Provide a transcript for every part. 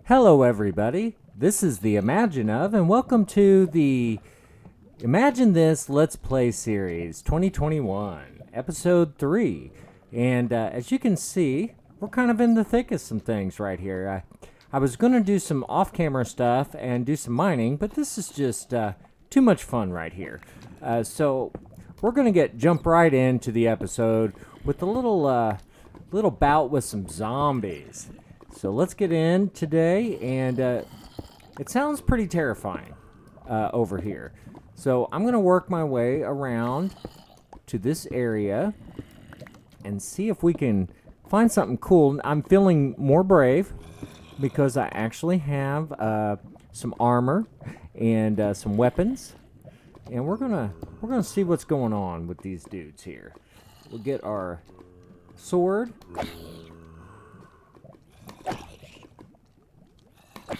Hello, everybody. This is the Imagine of, and welcome to the Imagine This Let's Play Series 2021, Episode 3. And as you can see, we're kind of in the thick of some things right here. I was going to do some off-camera stuff and do some mining, but this is just too much fun right here. So we're going to jump right into the episode with a little bout with some zombies. So let's get in today, and it sounds pretty terrifying over here. So I'm going to work my way around to this area and see if we can find something cool. I'm feeling more brave because I actually have some armor and some weapons, and we're gonna see what's going on with these dudes here. We'll get our sword.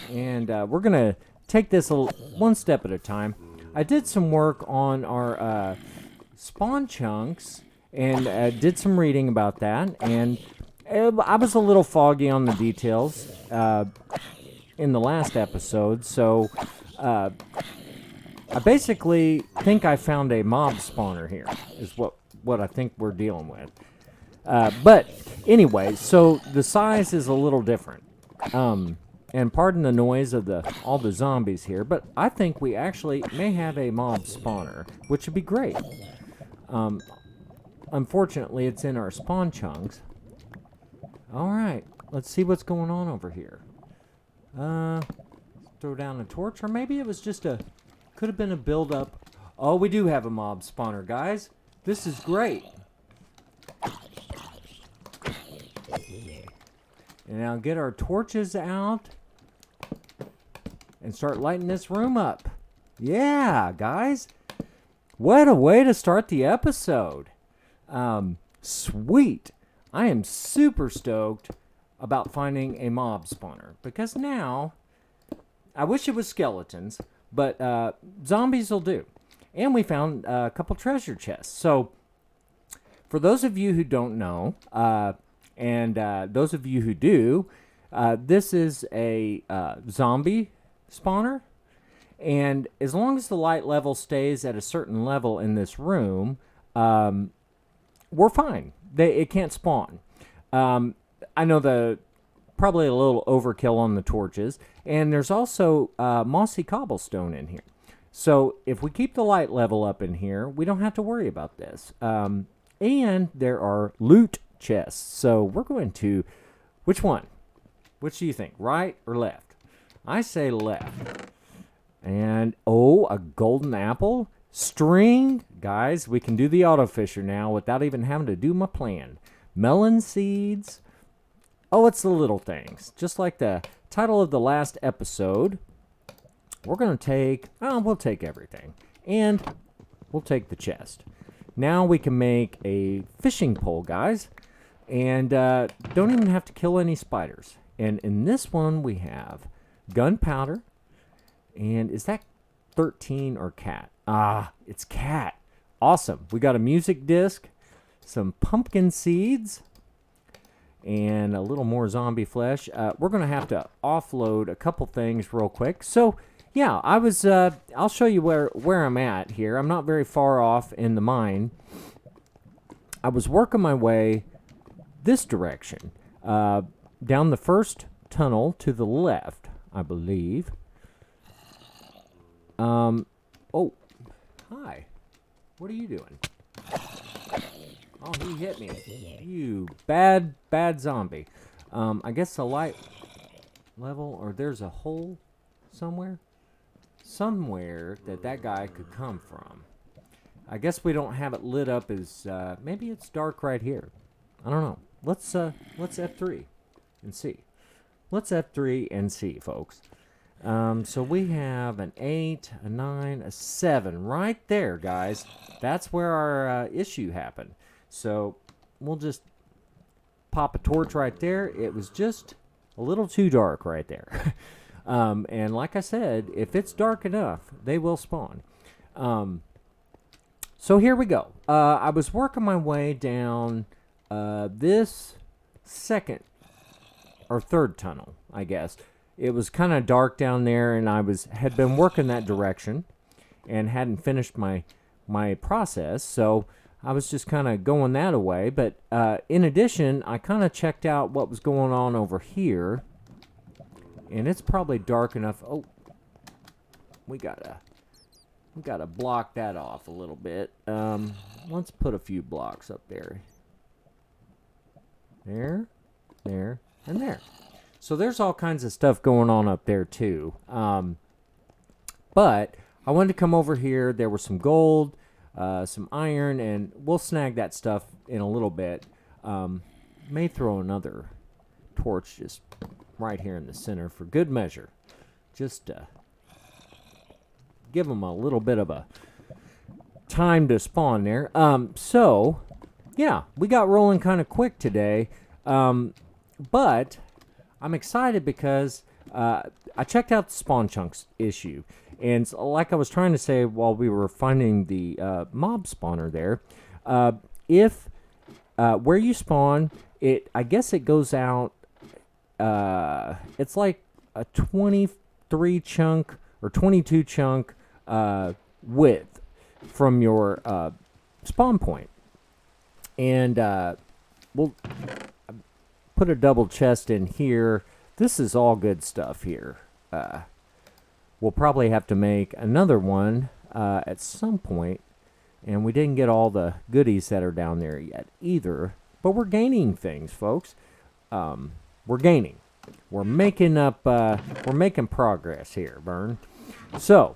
And we're going to take this one step at a time. I did some work on our spawn chunks and did some reading about that. And I was a little foggy on the details in the last episode. So I basically think I found a mob spawner here is what I think we're dealing with. But anyway, so the size is a little different. And pardon the noise of all the zombies here, but I think we actually may have a mob spawner, which would be great. Unfortunately, it's in our spawn chunks. All right, let's see what's going on over here. Throw down a torch, or maybe it was just could have been a build-up. Oh, we do have a mob spawner, guys. This is great. And now get our torches out and start lighting this room up. Yeah, guys. What a way to start the episode. Sweet. I am super stoked about finding a mob spawner. Because now, I wish it was skeletons, but zombies will do. And we found a couple treasure chests. So, for those of you who don't know, and those of you who do, this is a zombie spawner. And as long as the light level stays at a certain level in this room, we're fine. It can't spawn. I know probably a little overkill on the torches. And there's also mossy cobblestone in here. So if we keep the light level up in here, we don't have to worry about this. And there are loot chests. So we're going to... Which one? Which do you think? Right or left? I say left. And, oh, a golden apple. String. Guys, we can do the auto fisher now without even having to do my plan. Melon seeds. Oh, it's the little things. Just like the title of the last episode. We're going to take... Oh, we'll take everything. And we'll take the chest. Now we can make a fishing pole, guys. And don't even have to kill any spiders. And in this one, we have gunpowder. And is that 13 or cat? Ah, it's cat. Awesome. We got a music disc, some pumpkin seeds, and a little more zombie flesh. We're going to have to offload a couple things real quick. So, yeah, I'll show you where I'm at here. I'm not very far off in the mine. I was working my way this direction, down the first tunnel to the left, I believe. Oh, hi. What are you doing? Oh, he hit me. You bad zombie. I guess the light level, or there's a hole somewhere that guy could come from. I guess we don't have it lit up as, maybe it's dark right here. I don't know. Let's F3 and see. Let's F3 and see, folks. So we have an 8, a 9, a 7 right there, guys. That's where our issue happened. So we'll just pop a torch right there. It was just a little too dark right there. And like I said, if it's dark enough, they will spawn. So here we go. I was working my way down this second or third tunnel, I guess. it was kind of dark down there, and I had been working that direction and hadn't finished my process, so I was just kind of going that away. But in addition, I kind of checked out what was going on over here, and it's probably dark enough. Oh, we gotta block that off a little bit. Let's put a few blocks up there. There, and there. So there's all kinds of stuff going on up there too. But I wanted to come over here. There was some gold, some iron, and we'll snag that stuff in a little bit. May throw another torch just right here in the center for good measure. Just give them a little bit of a time to spawn there. So, yeah, we got rolling kind of quick today. But I'm excited because I checked out the spawn chunks issue. And like I was trying to say while we were finding the mob spawner there, if where you spawn, I guess it goes out, it's like a 23 chunk or 22 chunk width from your spawn point. And we'll put a double chest in here. This is all good stuff here. We'll probably have to make another one at some point, and we didn't get all the goodies that are down there yet either. But we're gaining things, folks. We're gaining. We're making up. We're making progress here, Vern. So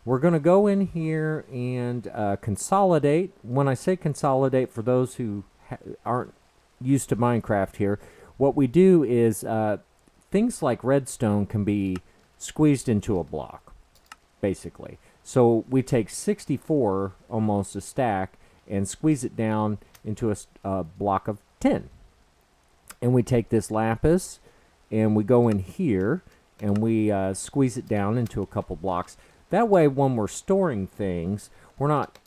we're going to go in here and consolidate. When I say consolidate, for those who aren't used to Minecraft here, what we do is things like redstone can be squeezed into a block, basically. So we take 64, almost a stack, and squeeze it down into a block of 10. And we take this lapis, and we go in here, and we squeeze it down into a couple blocks. That way, when we're storing things, we're not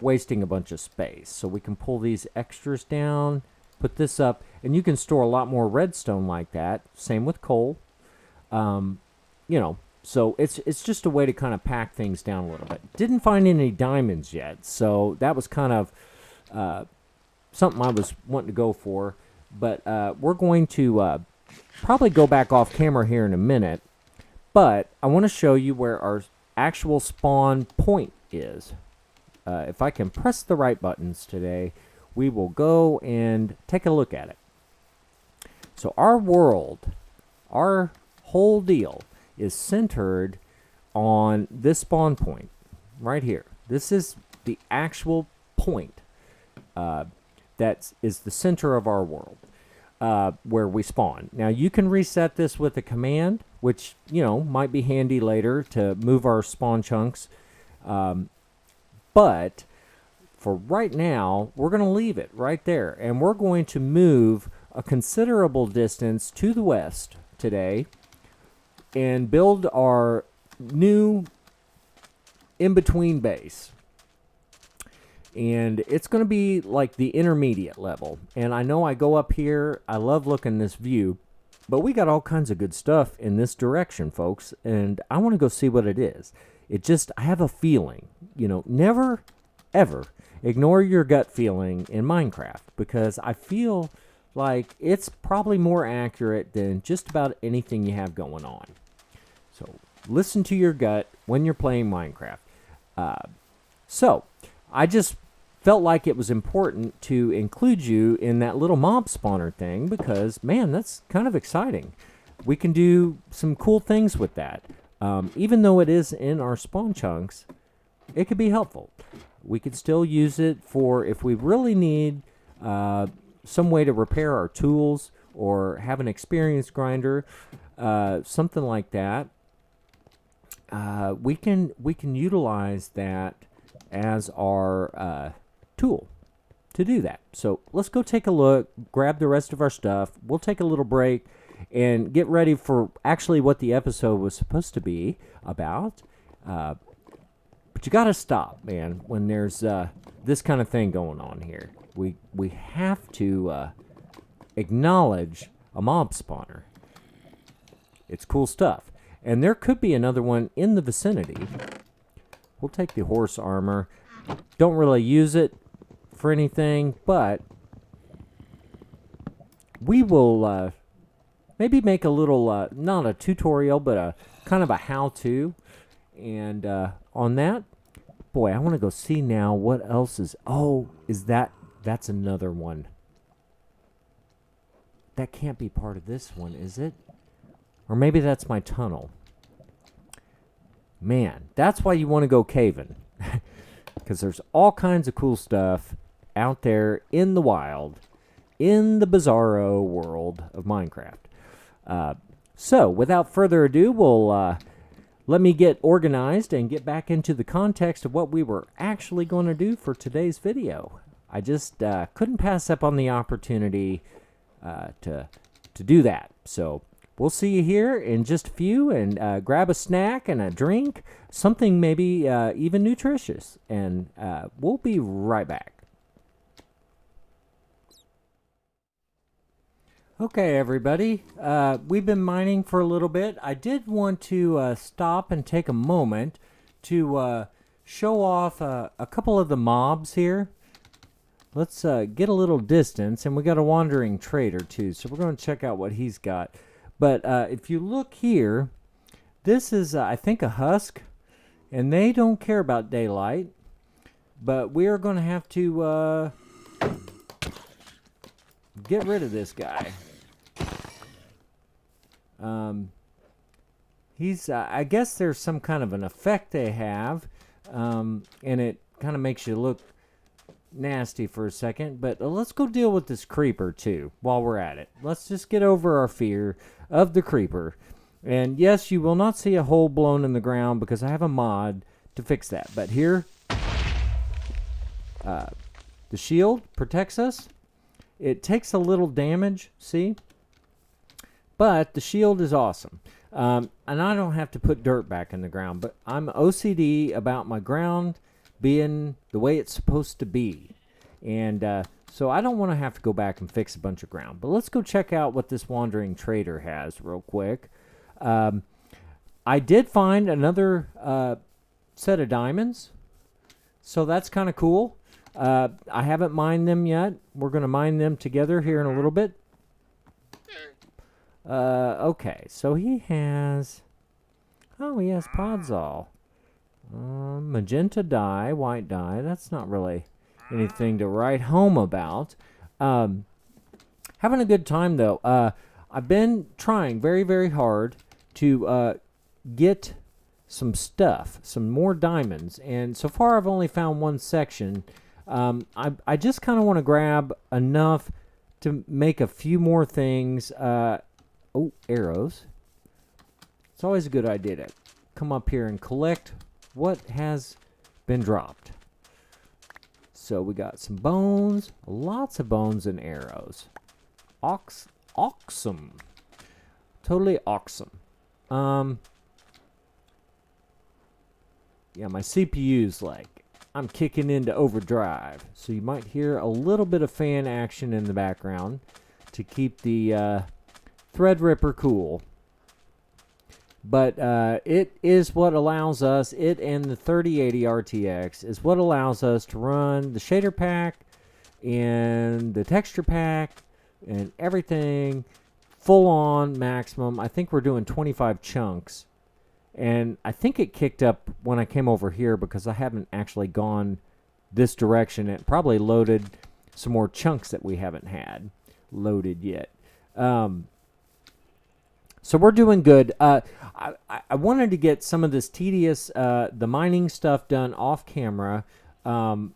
wasting a bunch of space. So we can pull these extras down, put this up, and you can store a lot more redstone like that. Same with coal. You know, so it's just a way to kind of pack things down a little bit. Didn't find any diamonds yet, so that was kind of something I was wanting to go for. But we're going to probably go back off camera here in a minute. But I want to show you where our actual spawn point is. If I can press the right buttons today, we will go and take a look at it. So our world, our whole deal is centered on this spawn point right here. This is the actual point that is the center of our world where we spawn. Now you can reset this with a command, which might be handy later to move our spawn chunks. But for right now, we're going to leave it right there, and we're going to move a considerable distance to the west today and build our new in-between base. And it's going to be like the intermediate level. And I know I go up here, I love looking this view, but we got all kinds of good stuff in this direction, folks, and I want to go see what it is. I have a feeling, never, ever ignore your gut feeling in Minecraft, because I feel like it's probably more accurate than just about anything you have going on. So listen to your gut when you're playing Minecraft. So I just felt like it was important to include you in that little mob spawner thing because, man, that's kind of exciting. We can do some cool things with that. Even though it is in our spawn chunks, it could be helpful. We could still use it for if we really need some way to repair our tools or have an experience grinder, something like that. We can utilize that as our tool to do that. So let's go take a look, grab the rest of our stuff. We'll take a little break and get ready for actually what the episode was supposed to be about. But you got to stop, man, when there's this kind of thing going on here. We have to acknowledge a mob spawner. it's cool stuff. And there could be another one in the vicinity. We'll take the horse armor. Don't really use it for anything, but we will maybe make a little, not a tutorial, but a kind of a how-to. And on that, boy, I want to go see now what else is. Oh, that's another one. That can't be part of this one, is it? Or maybe that's my tunnel. Man, that's why you want to go caving. Because there's all kinds of cool stuff out there in the wild, in the bizarro world of Minecraft. So, without further ado, we'll let me get organized and get back into the context of what we were actually going to do for today's video. I just couldn't pass up on the opportunity to do that. So we'll see you here in just a few, and grab a snack and a drink, something maybe even nutritious, and we'll be right back. Okay, everybody, we've been mining for a little bit. I did want to stop and take a moment to show off a couple of the mobs here. Let's get a little distance, and we got a wandering trader too, so we're going to check out what he's got. But if you look here, this is, I think, a husk, and they don't care about daylight, but we are going to have to get rid of this guy. He's, I guess there's some kind of an effect they have, and it kind of makes you look nasty for a second. But let's go deal with this creeper too while we're at it. Let's just get over our fear of the creeper. And yes, you will not see a hole blown in the ground because I have a mod to fix that. But here, the shield protects us. It takes a little damage, see? But the shield is awesome. And I don't have to put dirt back in the ground, but I'm OCD about my ground being the way it's supposed to be. And so I don't want to have to go back and fix a bunch of ground. But let's go check out what this wandering trader has real quick. I did find another set of diamonds, so that's kind of cool. I haven't mined them yet. We're going to mine them together here in a little bit. Okay, so he has podzol. Magenta dye, white dye. That's not really anything to write home about. Having a good time, though. I've been trying very, very hard to get some stuff, some more diamonds. And so far, I've only found one section. I just kind of want to grab enough to make a few more things. Oh, arrows. It's always a good idea to come up here and collect what has been dropped. So we got some bones, lots of bones and arrows. Awesome. Totally awesome. Yeah, my CPU's like, I'm kicking into overdrive. So you might hear a little bit of fan action in the background to keep the Threadripper cool. But it is what allows us, it and the 3080 RTX is what allows us to run the shader pack and the texture pack and everything full on maximum. I think we're doing 25 chunks. And I think it kicked up when I came over here because I haven't actually gone this direction. It probably loaded some more chunks that we haven't had loaded yet. So we're doing good. I wanted to get some of this tedious, the mining stuff done off camera, and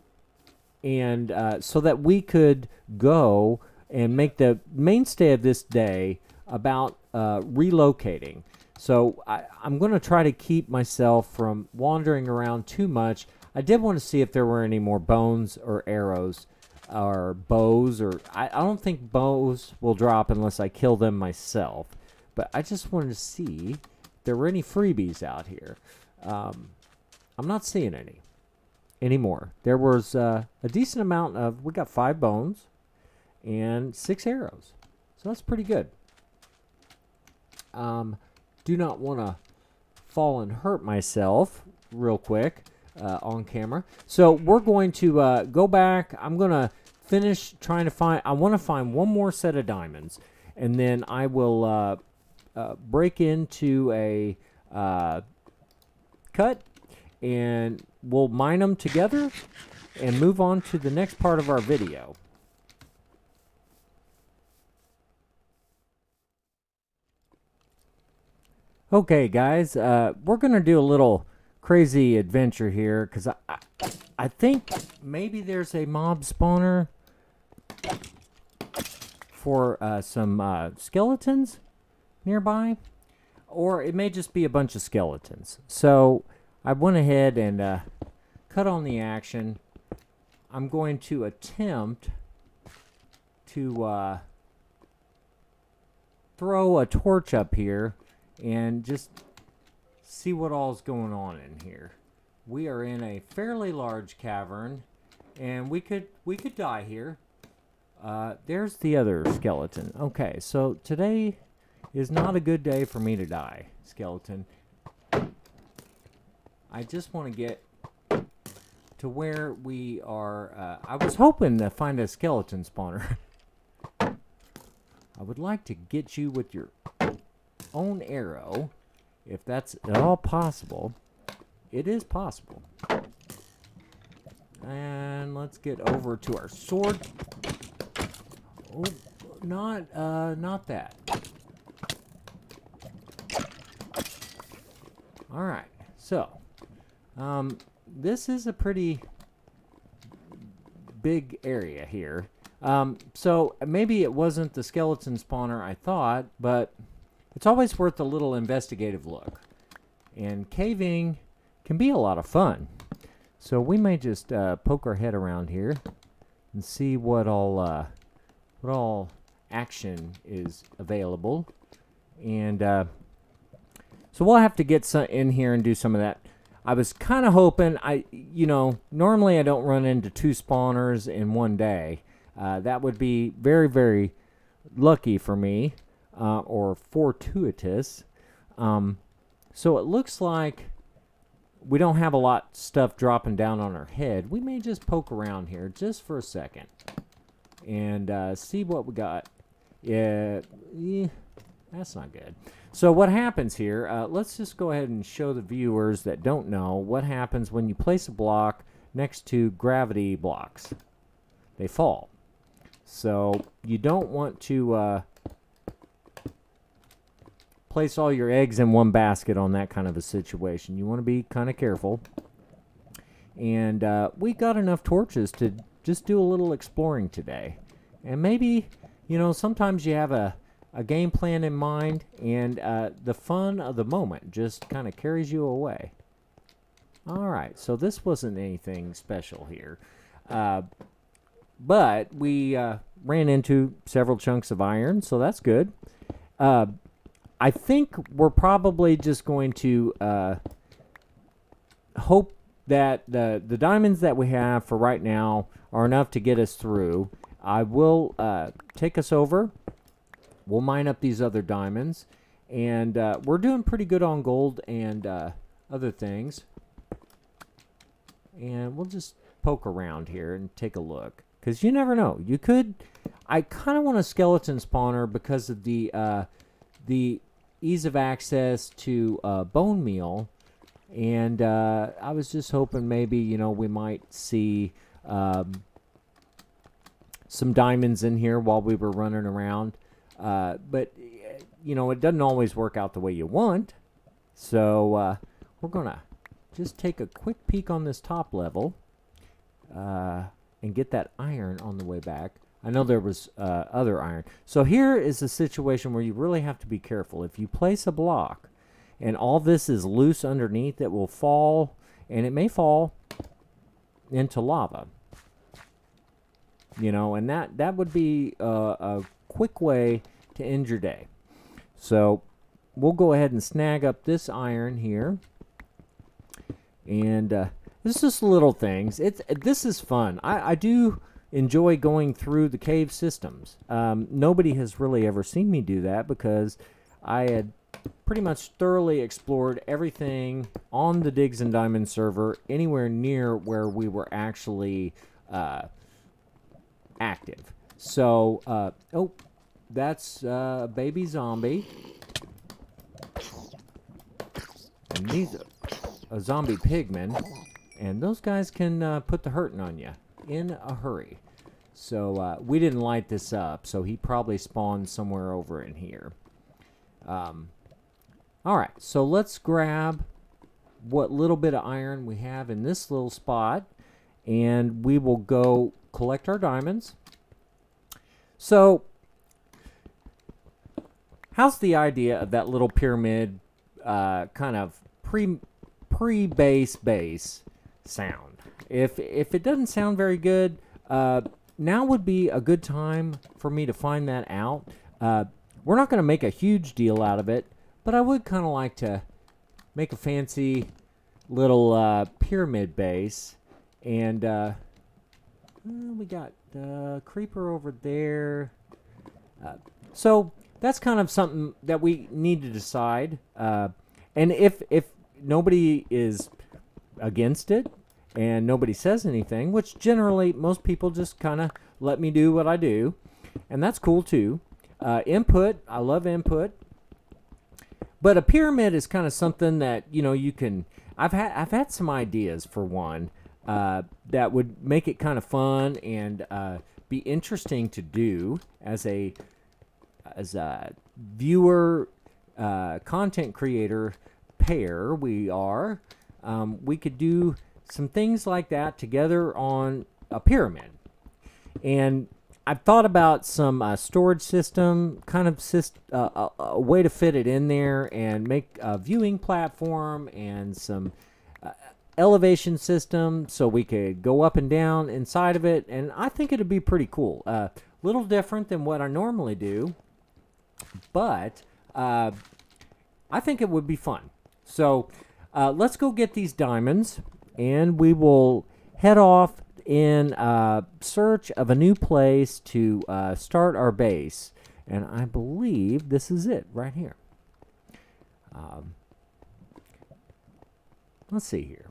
so that we could go and make the mainstay of this day about relocating. So I'm going to try to keep myself from wandering around too much. I did want to see if there were any more bones or arrows or bows. Or I don't think bows will drop unless I kill them myself. But I just wanted to see if there were any freebies out here. I'm not seeing any anymore. There was a decent amount of, we got 5 bones and 6 arrows. So that's pretty good. do not want to fall and hurt myself real quick on camera. So we're going to go back. I'm going to finish trying to find, I want to find one more set of diamonds, and then I will break into a cut, and we'll mine them together and move on to the next part of our video. Okay, guys, we're going to do a little crazy adventure here, because I think maybe there's a mob spawner for some skeletons nearby, or it may just be a bunch of skeletons. So I went ahead and cut on the action. I'm going to attempt to throw a torch up here and just see what all's going on in here. We are in a fairly large cavern, and we could die here. There's the other skeleton. Okay, so today is not a good day for me to die, skeleton. I just want to get to where we are. I was hoping to find a skeleton spawner. I would like to get you with your own arrow, if that's at all possible. It is possible. And let's get over to our sword. Oh, not that. All right, so this is a pretty big area here. So maybe it wasn't the skeleton spawner I thought, but it's always worth a little investigative look. And caving can be a lot of fun. So we may just poke our head around here and see what all action is available. And so we'll have to get some in here and do some of that. I was kind of hoping, normally I don't run into 2 spawners in one day. That would be very, very lucky for me. Or fortuitous. So it looks like we don't have a lot of stuff dropping down on our head. We may just poke around here just for a second and see what we got. Yeah, that's not good. So what happens here, let's just go ahead and show the viewers that don't know what happens when you place a block next to gravity blocks. They fall. So you don't want to place all your eggs in one basket on that kind of a situation. You want to be kind of careful. And we got enough torches to just do a little exploring today. And maybe, sometimes you have a game plan in mind, and the fun of the moment just kind of carries you away. All right, so this wasn't anything special here. But we ran into several chunks of iron, so that's good. I think we're probably just going to hope that the diamonds that we have for right now are enough to get us through. I will take us over. We'll mine up these other diamonds. And we're doing pretty good on gold and other things. And we'll just poke around here and take a look. Because you never know. You could... I kind of want a skeleton spawner because of the ease of access to bone meal, and I was just hoping maybe we might see some diamonds in here while we were running around, but it doesn't always work out the way you want. So we're gonna just take a quick peek on this top level and get that iron on the way back. I know there was other iron. So here is a situation where you really have to be careful. If you place a block and all this is loose underneath, it will fall, and it may fall into lava. And that would be a quick way to end your day. So we'll go ahead and snag up this iron here. And this is just little things. This is fun. I do enjoy going through the cave systems. Nobody has really ever seen me do that because I had pretty much thoroughly explored everything on the Digs and Diamonds server anywhere near where we were actually active. So, oh, that's a baby zombie. And these are a zombie pigman. And those guys can put the hurting on you in a hurry. So we didn't light this up, so he probably spawned somewhere over in here. All right, so let's grab what little bit of iron we have in this little spot, and we will go collect our diamonds. So, how's the idea of that little pyramid kind of pre-base sound? If it doesn't sound very good, now would be a good time for me to find that out. We're not going to make a huge deal out of it, but I would kind of like to make a fancy little pyramid base. And we got creeper over there. So that's kind of something that we need to decide. And if nobody is against it, and nobody says anything, which generally most people just kind of let me do what I do, and that's cool too. Input, I love input, but a pyramid is kind of something that you can. I've had some ideas for one that would make it kind of fun and be interesting to do as a viewer, content creator pair. We could do some things like that together on a pyramid. And I've thought about some storage system, kind of a way to fit it in there and make a viewing platform and some elevation system so we could go up and down inside of it. And I think it'd be pretty cool. A little different than what I normally do, but I think it would be fun. So let's go get these diamonds, and we will head off in search of a new place to start our base. And I believe this is it right here. Let's see here.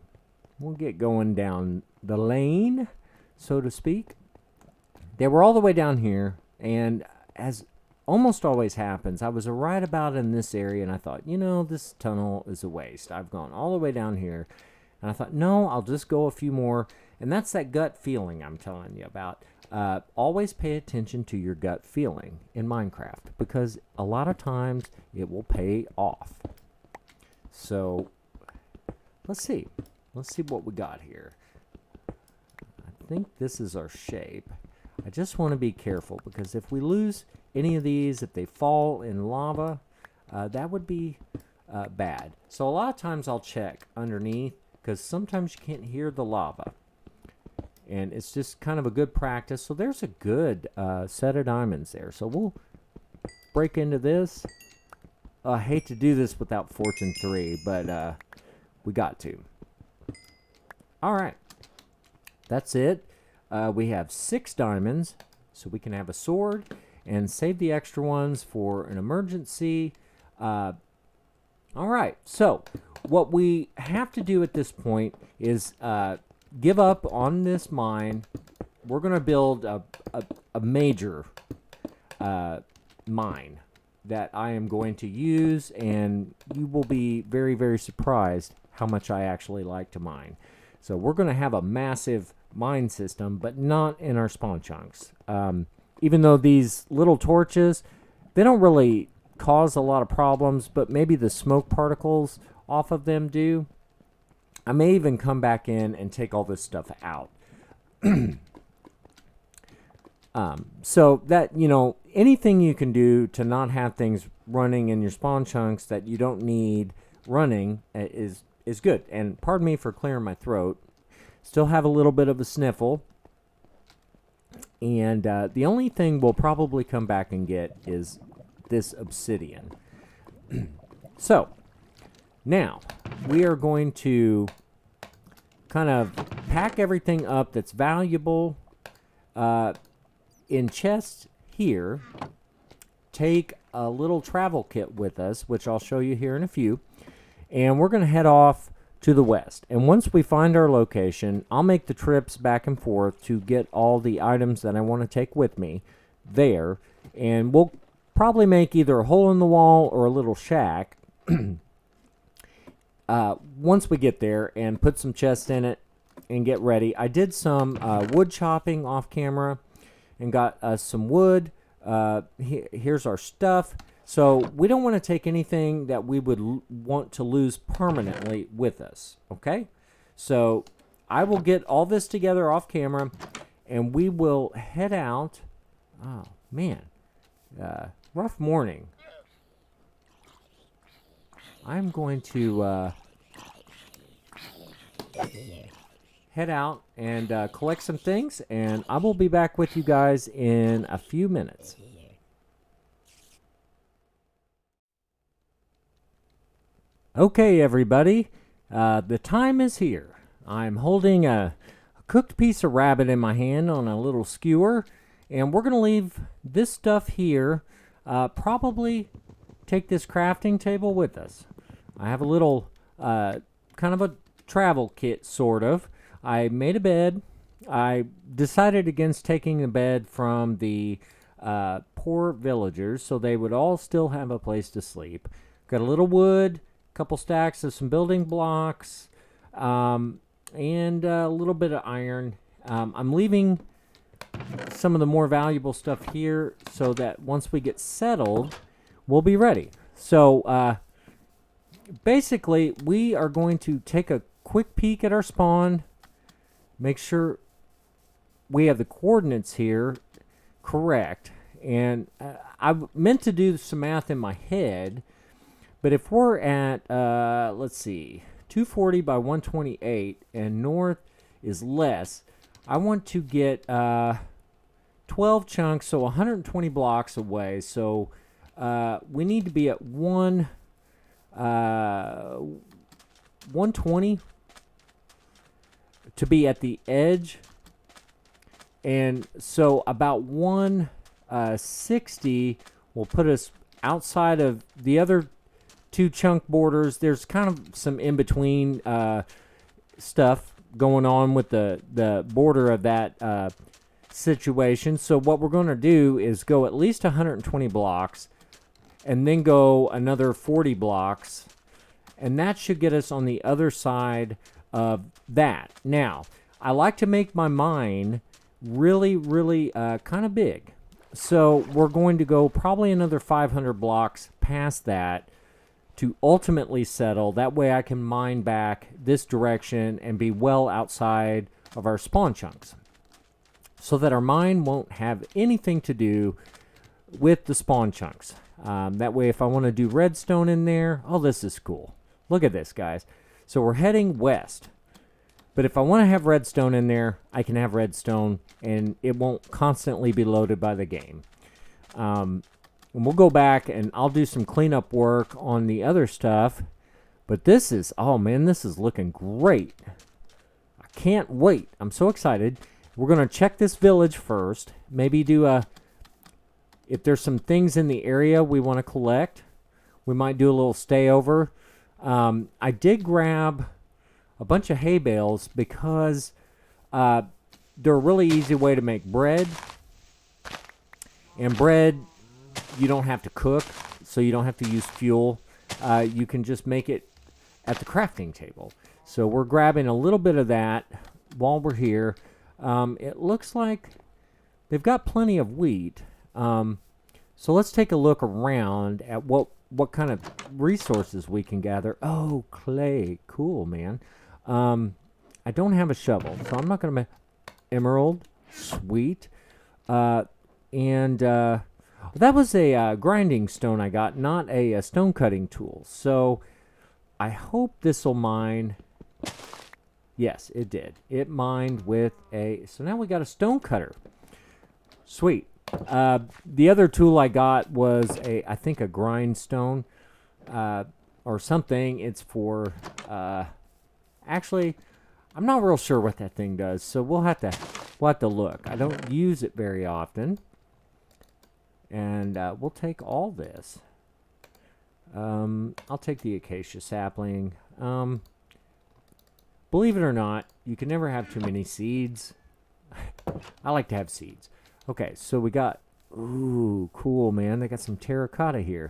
We'll get going down the lane, so to speak. They were all the way down here, and as almost always happens, I was right about in this area, and I thought, this tunnel is a waste. I've gone all the way down here. And I thought, no, I'll just go a few more. And that's that gut feeling I'm telling you about. Always pay attention to your gut feeling in Minecraft, because a lot of times it will pay off. So let's see. Let's see what we got here. I think this is our shape. I just want to be careful, because if we lose any of these, if they fall in lava, that would be bad. So a lot of times I'll check underneath, because sometimes you can't hear the lava. And it's just kind of a good practice. So there's a good set of diamonds there. So we'll break into this. I hate to do this without Fortune 3, but we got to. All right. That's it. We have 6 diamonds, so we can have a sword and save the extra ones for an emergency. All right. So what we have to do at this point is give up on this mine. We're going to build a major mine that I am going to use, and you will be very, very surprised how much I actually like to mine. So we're going to have a massive mine system, but not in our spawn chunks. Even though these little torches, they don't really cause a lot of problems, but maybe the smoke particles off of them do. I may even come back in and take all this stuff out. So that, anything you can do to not have things running in your spawn chunks that you don't need running is good. And pardon me for clearing my throat. Still have a little bit of a sniffle. And the only thing we'll probably come back and get is this obsidian. So, now, we are going to kind of pack everything up that's valuable in chests here. Take a little travel kit with us, which I'll show you here in a few. And we're going to head off to the west. And once we find our location, I'll make the trips back and forth to get all the items that I want to take with me there. And we'll probably make either a hole in the wall or a little shack once we get there, and put some chests in it and get ready. I did some wood chopping off camera and got some wood. Here's our stuff. So we don't want to take anything that we would want to lose permanently with us, okay? So I will get all this together off camera, and we will head out. Oh, man. Rough morning. I'm going to head out and collect some things, and I will be back with you guys in a few minutes. Okay, everybody, the time is here. I'm holding a cooked piece of rabbit in my hand on a little skewer, and we're going to leave this stuff here, probably take this crafting table with us. I have a little kind of a travel kit, sort of. I made a bed. I decided against taking the bed from the poor villagers, so they would all still have a place to sleep. Got a little wood, couple stacks of some building blocks, and a little bit of iron. I'm leaving some of the more valuable stuff here so that once we get settled, we'll be ready. So basically, we are going to take a quick peek at our spawn, make sure we have the coordinates here correct. And I meant to do some math in my head, but if we're at, let's see, 240 by 128 and north is less, I want to get 12 chunks, so 120 blocks away. So we need to be at 120 to be at the edge. And so about 160 will put us outside of the other two chunk borders. There's kind of some in-between stuff going on with the border of that situation. So what we're going to do is go at least 120 blocks and then go another 40 blocks, and that should get us on the other side of that. Now, I like to make my mine really, really kind of big. So we're going to go probably another 500 blocks past that to ultimately settle. That way I can mine back this direction and be well outside of our spawn chunks, so that our mine won't have anything to do with the spawn chunks. That way if I want to do redstone in there, oh, this is cool. Look at this, guys. So we're heading west. But if I want to have redstone in there, I can have redstone, and it won't constantly be loaded by the game. And we'll go back, and I'll do some cleanup work on the other stuff. But this is, oh man, this is looking great. I can't wait. I'm so excited. We're going to check this village first. Maybe do if there's some things in the area we want to collect, we might do a little stay over. I did grab a bunch of hay bales because they're a really easy way to make bread. And bread, you don't have to cook, so you don't have to use fuel. You can just make it at the crafting table. So we're grabbing a little bit of that while we're here. It looks like they've got plenty of wheat. So let's take a look around at what kind of resources we can gather. Oh, clay. Cool, man. I don't have a shovel, so I'm not going to make emerald. Sweet. That was a grinding stone I got, not a stone cutting tool. So I hope this will mine. Yes, it did. It mined with so now we got a stone cutter. Sweet. The other tool I got was I think a grindstone or something. It's for actually, I'm not real sure what that thing does, so we'll have to look. I don't use it very often. And we'll take all this. I'll take the acacia sapling. Believe it or not, you can never have too many seeds. I like to have seeds. Okay, so we got... Ooh, cool, man. They got some terracotta here.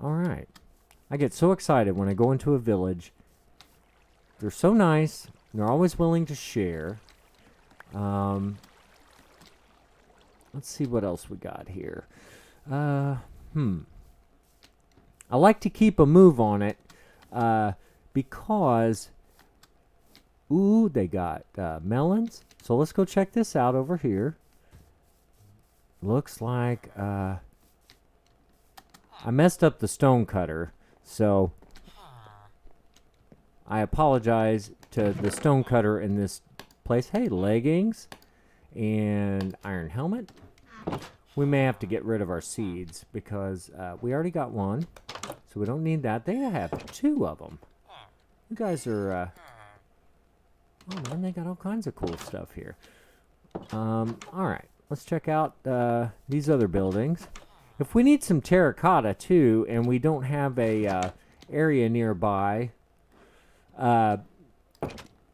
All right. I get so excited when I go into a village. They're so nice. They're always willing to share. Let's see what else we got here. I like to keep a move on it because... Ooh, they got melons. So let's go check this out over here. Looks like I messed up the stone cutter, so I apologize to the stone cutter in this place. Hey, leggings and iron helmet. We may have to get rid of our seeds because we already got one, so we don't need that. They have 2 of them. You guys are... oh, man, they got all kinds of cool stuff here. All right. Let's check out these other buildings. If we need some terracotta, too, and we don't have a area nearby,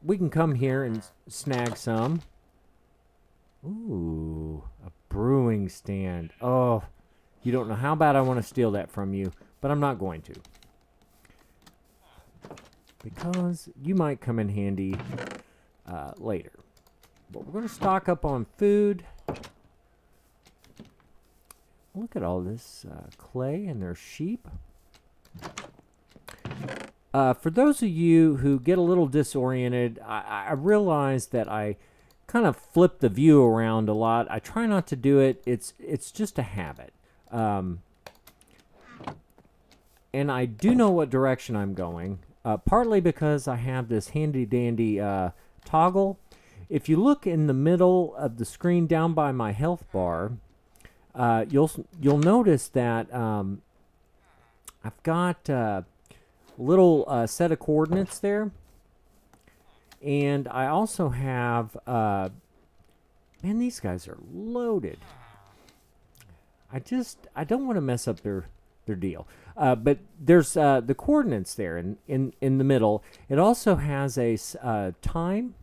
we can come here and snag some. Ooh, a brewing stand. Oh, you don't know how bad I want to steal that from you, but I'm not going to. Because you might come in handy later. But we're going to stock up on food. Look at all this clay and their sheep. For those of you who get a little disoriented, I realize that I kind of flip the view around a lot. I try not to do it. It's just a habit. And I do know what direction I'm going, partly because I have this handy-dandy toggle. If you look in the middle of the screen down by my health bar, you'll notice that I've got a little set of coordinates there, and I also have man, these guys are loaded. I don't want to mess up their deal, but there's the coordinates there in the middle. It also has a time,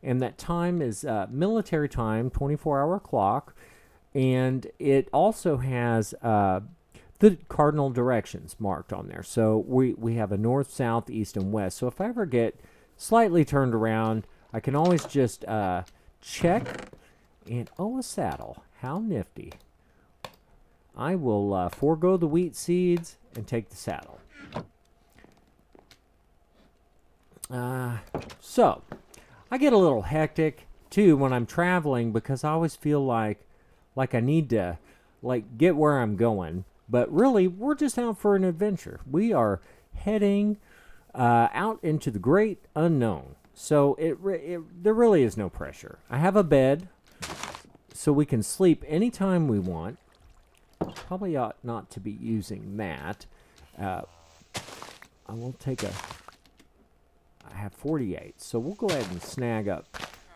and that time is military time, 24-hour clock. And it also has the cardinal directions marked on there. So we have a north, south, east, and west. So if I ever get slightly turned around, I can always just check. And, oh, a saddle. How nifty. I will forego the wheat seeds and take the saddle. So, I get a little hectic, too, when I'm traveling because I always feel like I need to get where I'm going. But really, we're just out for an adventure. We are heading out into the great unknown. So there really is no pressure. I have a bed, so we can sleep anytime we want. Probably ought not to be using that. I will take I have 48, so we'll go ahead and snag up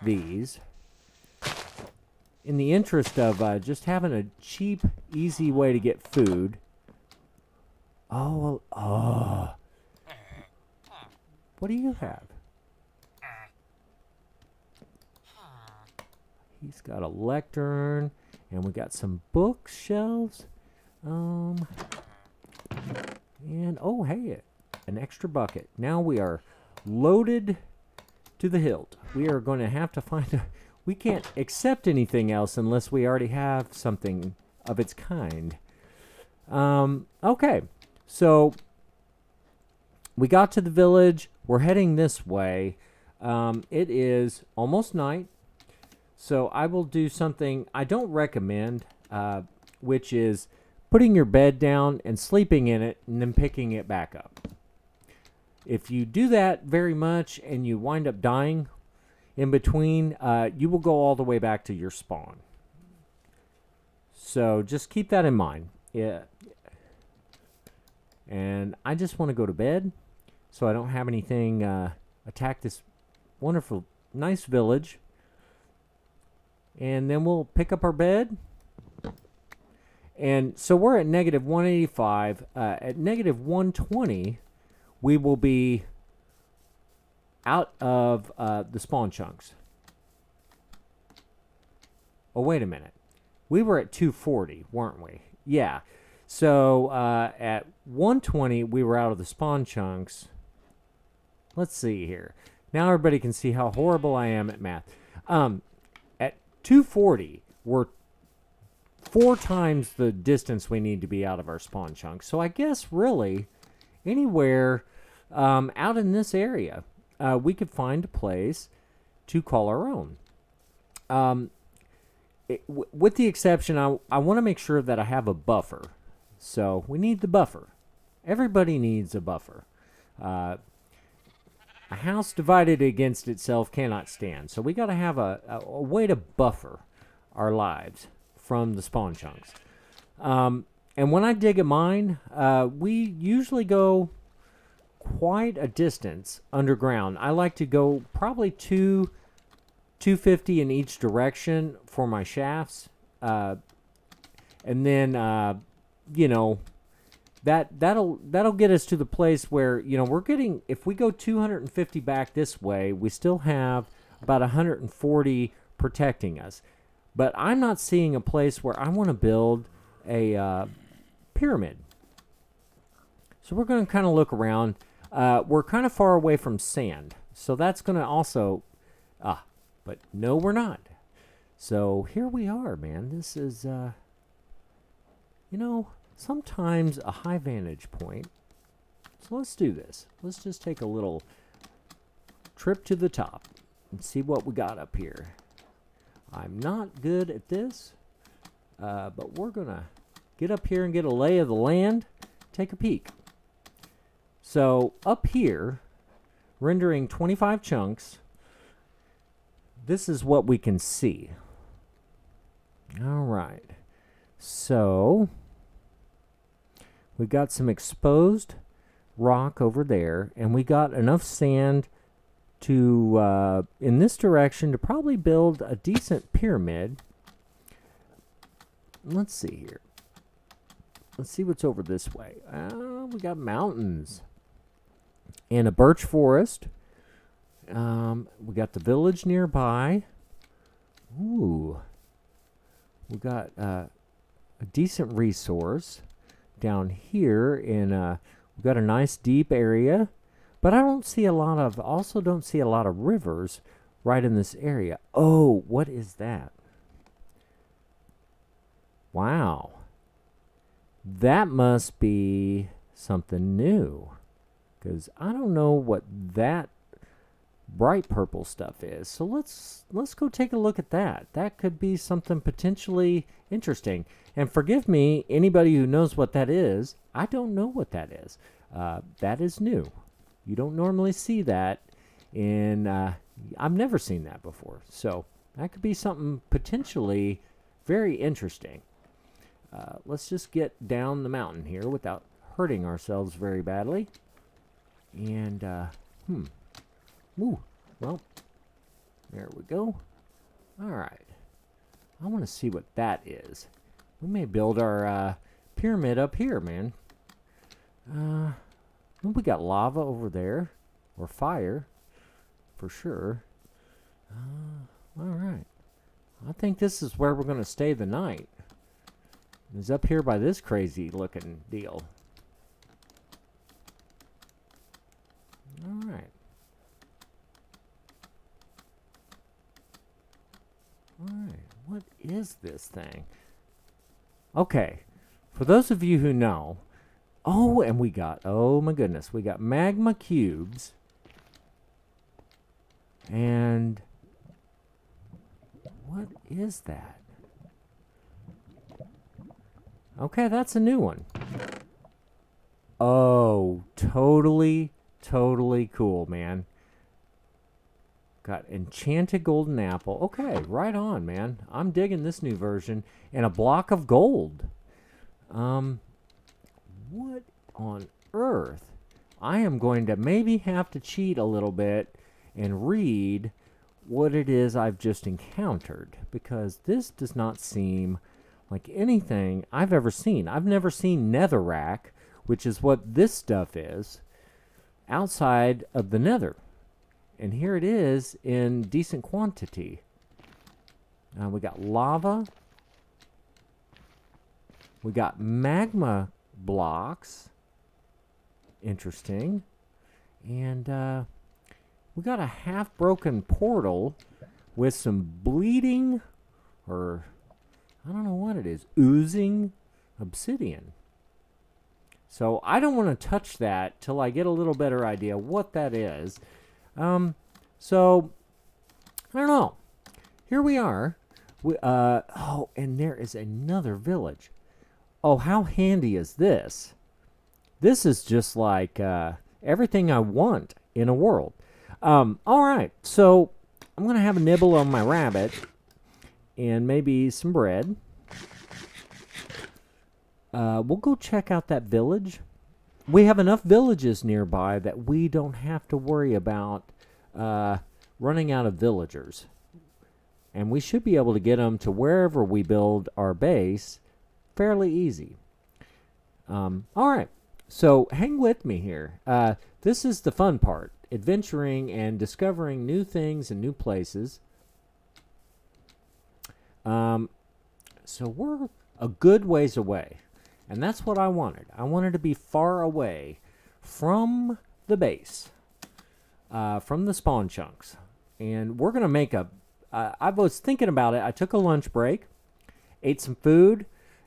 these. In the interest of just having a cheap, easy way to get food. Oh. What do you have? He's got a lectern, and we got some bookshelves. And, oh, hey, an extra bucket. Now we are loaded to the hilt. We are going to have to find we can't accept anything else unless we already have something of its kind. Okay, so we got to the village. We're heading this way. It is almost night, so I will do something I don't recommend, which is putting your bed down and sleeping in it and then picking it back up. If you do that very much and you wind up dying in between, you will go all the way back to your spawn. So just keep that in mind. Yeah. And I just want to go to bed so I don't have anything attack this wonderful, nice village. And then we'll pick up our bed And so we're at negative 185. At negative 120, we will be out of the spawn chunks. Oh, wait a minute. We were at 240, weren't we? Yeah. So at 120, we were out of the spawn chunks. Let's see here. Now everybody can see how horrible I am at math. At 240, we're 4 times the distance we need to be out of our spawn chunks. So I guess really anywhere out in this area, we could find a place to call our own. With the exception, I want to make sure that I have a buffer. So we need the buffer. Everybody needs a buffer. A house divided against itself cannot stand. So we got to have a way to buffer our lives from the spawn chunks. And when I dig a mine, we usually go quite a distance underground. I like to go probably 250 in each direction for my shafts. And then, you know, that'll get us to the place where, you know, we're getting, if we go 250 back this way, we still have about 140 protecting us. But I'm not seeing a place where I want to build a pyramid. So we're going to kind of look around. We're kind of far away from sand. So that's going to also, but no, we're not. So here we are, man. This is, you know, sometimes a high vantage point. So let's do this. Let's just take a little trip to the top and see what we got up here. I'm not good at this, but we're going to get up here and get a lay of the land, take a peek. So up here, rendering 25 chunks, this is what we can see. All right. So we got some exposed rock over there, and we got enough sand to, in this direction, to probably build a decent pyramid. Let's see here. Let's see what's over this way. We got mountains and a birch forest. We got the village nearby. Ooh. We got a decent resource down here in we got a nice deep area, but I don't see a lot of, also don't see a lot of rivers right in this area. Oh, what is that? Wow. That must be something new, because I don't know what that bright purple stuff is. So let's go take a look at that. That could be something potentially interesting. And forgive me, anybody who knows what that is. I don't know what that is. That is new. You don't normally see that in, I've never seen that before. So that could be something potentially very interesting. Let's just get down the mountain here without hurting ourselves very badly. And, Ooh, well, there we go. All right. I want to see what that is. We may build our pyramid up here, man. We got lava over there, or fire, for sure. All right. I think this is where we're going to stay the night. It's up here by this crazy looking deal. All right. Alright, what is this thing? Okay, for those of you who know, and we got, oh my goodness, we got magma cubes, and what is that? Okay, that's a new one. Oh, totally cool, man. Got enchanted golden apple. Okay, right on, man. I'm digging this new version. And a block of gold. What on earth? I am going to maybe have to cheat a little bit and read what it is I've just encountered, because this does not seem like anything I've ever seen. I've never seen netherrack, which is what this stuff is, outside of the nether. And here it is in decent quantity. We got lava. We got magma blocks. Interesting. And we got a half-broken portal with some bleeding, or I don't know what it is, oozing obsidian. So I don't want to touch that till I get a little better idea what that is. So I don't know. Here we are. Oh, and there is another village. Oh, how handy is this? This is just like everything I want in a world. All right, so I'm going to have a nibble on my rabbit and maybe some bread. We'll go check out that village. We have enough villages nearby that we don't have to worry about running out of villagers. And we should be able to get them to wherever we build our base fairly easy. All right, so hang with me here. This is the fun part, adventuring and discovering new things and new places. So we're a good ways away, and that's what I wanted. I wanted to be far away from the base, from the spawn chunks. And we're going to make a... I was thinking about it. I took a lunch break, ate some food,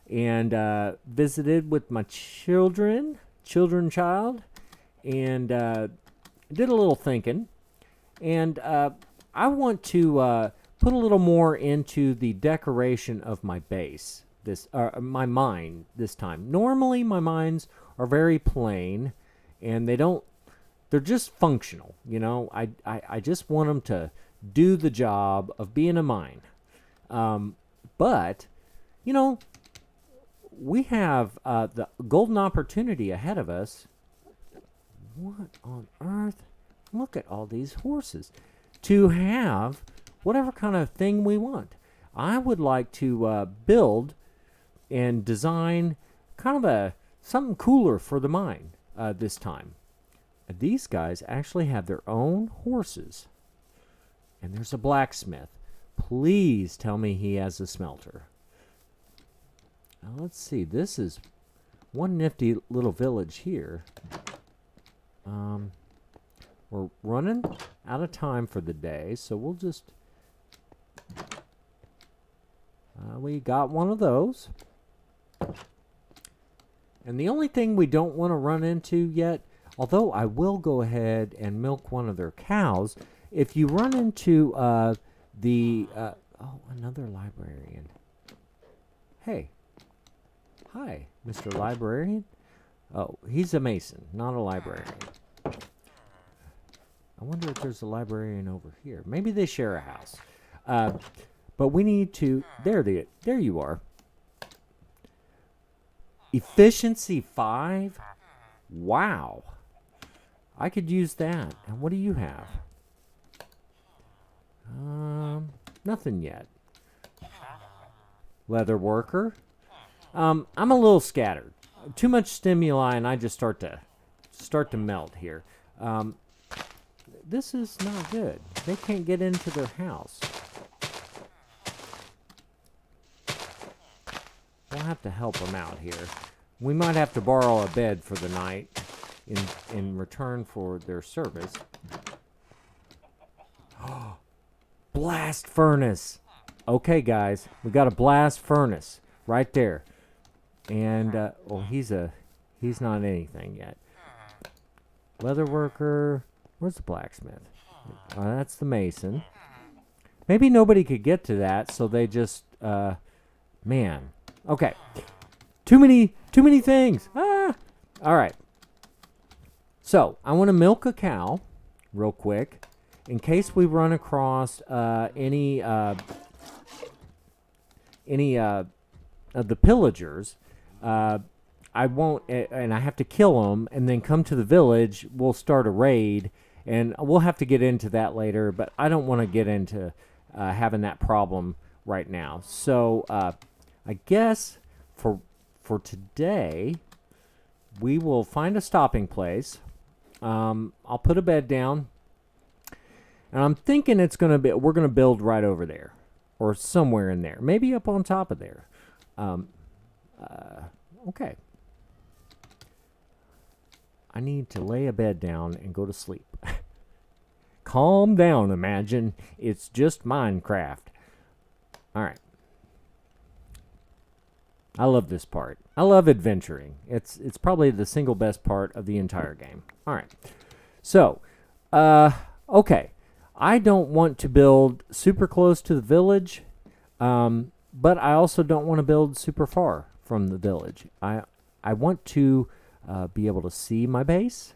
and visited with my child, and did a little thinking. And I want to put a little more into the decoration of my base, my mine this time. Normally, my mines are very plain, and they're just functional. You know, I just want them to do the job of being a mine. But, you know, we have the golden opportunity ahead of us. What on earth? Look at all these horses. To have whatever kind of thing we want. I would like to build and design kind of something cooler for the mine this time. These guys actually have their own horses. And there's a blacksmith. Please tell me he has a smelter. Now let's see. This is one nifty little village here. We're running out of time for the day, so we'll just... we got one of those. And the only thing we don't want to run into yet, although I will go ahead and milk one of their cows, if you run into oh, another librarian. Hey. Hi, Mr. Librarian. Oh, he's a mason, not a librarian. I wonder if there's a librarian over here. Maybe they share a house. But we need to... There you are. Efficiency 5? Wow. I could use that. And what do you have? Nothing yet. Leather worker. I'm a little scattered. Too much stimuli, and I just start to melt here. This is not good. They can't get into their house. We'll have to help them out here. We might have to borrow a bed for the night in return for their service. Blast furnace. Okay, guys, we got a blast furnace right there. And oh, he's not anything yet. Leather worker. Where's the blacksmith? That's the mason. Maybe nobody could get to that, so they just man. Okay. Too many things. Ah. All right. So, I want to milk a cow real quick in case we run across any of the pillagers. I won't, and I have to kill them and then come to the village. We'll start a raid, and we'll have to get into that later, but I don't want to get into having that problem right now. So I guess for today, we will find a stopping place. I'll put a bed down, and I'm thinking we're gonna build right over there, or somewhere in there, maybe up on top of there. Okay. I need to lay a bed down and go to sleep. Calm down, Imagine. It's just Minecraft. All right. I love this part. I love adventuring. It's probably the single best part of the entire game. All right. So, okay. I don't want to build super close to the village, but I also don't want to build super far from the village. I want to be able to see my base.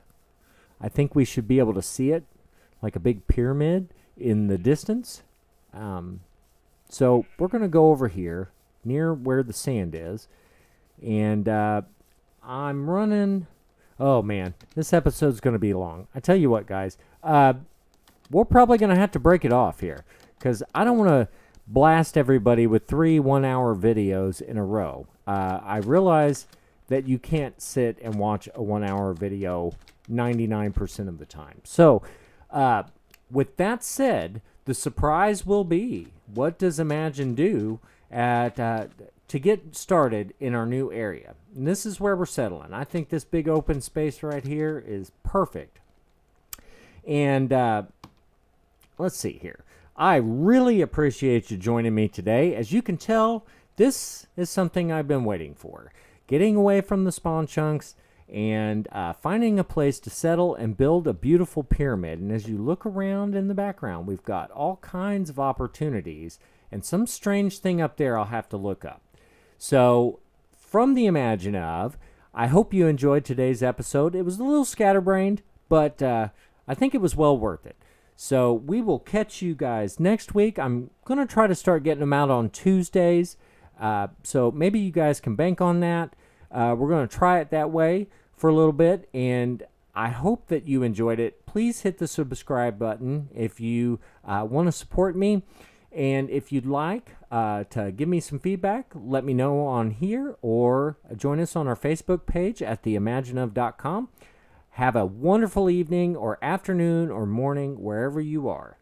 I think we should be able to see it like a big pyramid in the distance. So we're going to go over here near where the sand is. And I'm running... Oh, man. This episode's going to be long. I tell you what, guys. We're probably going to have to break it off here, because I don't want to blast everybody with 3 1-hour videos in a row. I realize that you can't sit and watch a 1-hour video 99% of the time. So, with that said, the surprise will be, what does Imagine do to get started in our new area? And this is where we're settling. I think this big open space right here is perfect. And let's see here. I really appreciate you joining me today. As you can tell, this is something I've been waiting for. Getting away from the spawn chunks and finding a place to settle and build a beautiful pyramid. And as you look around in the background, we've got all kinds of opportunities and some strange thing up there I'll have to look up. So, from the Imagine of, I hope you enjoyed today's episode. It was a little scatterbrained, but I think it was well worth it. So, we will catch you guys next week. I'm going to try to start getting them out on Tuesdays. So, maybe you guys can bank on that. We're going to try it that way for a little bit, and I hope that you enjoyed it. Please hit the subscribe button if you want to support me. And if you'd like to give me some feedback, let me know on here, or join us on our Facebook page at theimagineof.com. Have a wonderful evening or afternoon or morning wherever you are.